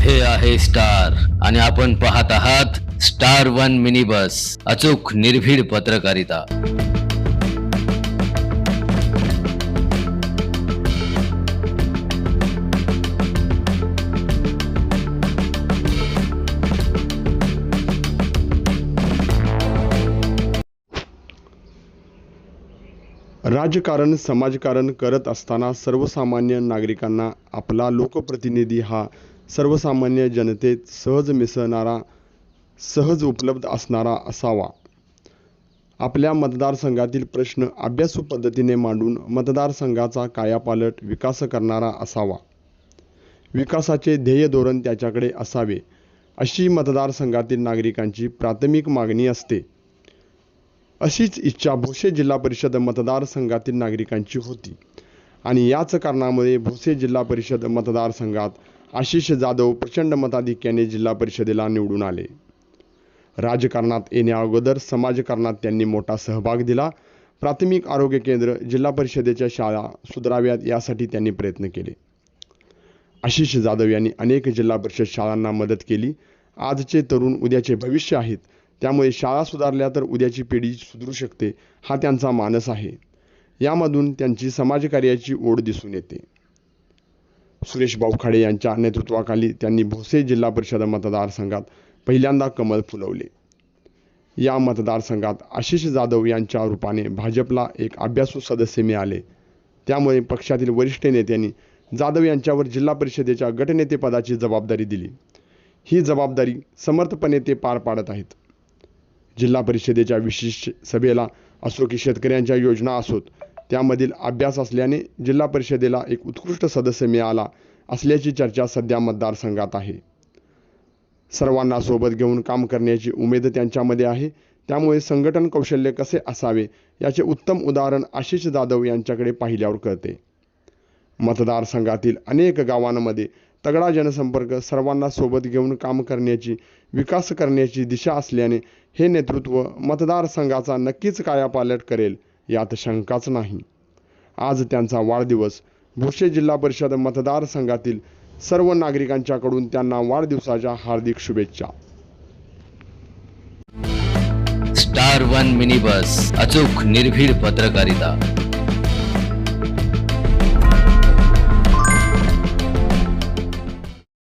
हे आहे स्टार आणि आपण पाहत आहात स्टार वन मिनी बस, अचूक निर्भीड पत्रकारिता। राजकारण समाजकारण करत असताना सर्वसामान्य नागरिकांना आपला लोकप्रतिनिधी हा सर्वसामान्य जनतेत सहज मिसळणारा, सहज उपलब्ध असणारा असावा। आपल्या मतदारसंघातील प्रश्न अभ्यासू पद्धतीने मांडून मतदारसंघाचा कायापालट विकास करणारा असावा। विकासाचे ध्येय धोरण त्याच्याकडे असावे, अशी मतदारसंघातील नागरिकांची प्राथमिक मागणी असते। अशीच इच्छा भोसे जिल्हा परिषद मतदारसंघातील नागरिकांची होती आणि याच कारणामुळे भोसे जिल्हा परिषद मतदारसंघात आशिष जाधव प्रचंड मताधिक्याने जिल्हा परिषदेला निवडून आले। राजकारणात येण्याअगोदर समाजकारणात त्यांनी मोठा सहभाग दिला। प्राथमिक आरोग्य केंद्र, जिल्हा परिषदेच्या शाळा सुधाराव्यात यासाठी त्यांनी प्रयत्न केले। आशिष जाधव यांनी अनेक जिल्हा परिषद शाळांना मदत केली। आजचे तरुण उद्याचे भविष्य आहेत, त्यामुळे शाळा सुधारल्या तर उद्याची पिढी सुधरू शकते, हा त्यांचा मानस आहे। यामधून त्यांची समाजकार्याची ओढ दिसून येते। सुरेश बावखाडे यांच्या नेतृत्वाखाली त्यांनी भोसे जिल्हा परिषद मतदारसंघात पहिल्यांदा कमळ फुलवले। या मतदारसंघात आशिष जाधव यांच्या रूपाने भाजपला एक अभ्यासू सदस्य मिळाले। त्यामुळे पक्षातील वरिष्ठ नेत्यांनी जाधव यांच्यावर जिल्हा परिषदेच्या गटनेतेपदाची जबाबदारी दिली। ही जबाबदारी समर्थपणे ते पार पाडत आहेत। जिल्हा परिषदेच्या विशेष सभेला असो की शेतकऱ्यांच्या योजना असोत, त्यामधील अभ्यास असल्याने जिल्हा परिषदेला एक उत्कृष्ट सदस्य मिळाला असल्याची चर्चा सध्या मतदारसंघात आहे। सर्वांना सोबत घेऊन काम करण्याची उमेद त्यांच्यामध्ये आहे। त्यामुळे संघटन कौशल्य कसे असावे याचे उत्तम उदाहरण आशिष जाधव यांच्याकडे पाहिल्यावर कळते। मतदारसंघातील अनेक गावांमध्ये तगडा जनसंपर्क, सर्वांना सोबत घेऊन काम करण्याची, विकास करण्याची दिशा असल्याने हे नेतृत्व मतदारसंघाचा नक्कीच कायापालट करेल, यात शंकाच नाही। आज त्यांचा वाढदिवस। भोसे जिल्हा परिषद मतदारसंघातील सर्व नागरिकांच्याकडून त्यांना वाढदिवसाच्या हार्दिक शुभेच्छा। स्टार वन मिनी बस, अचूक निर्भीड पत्रकारिता।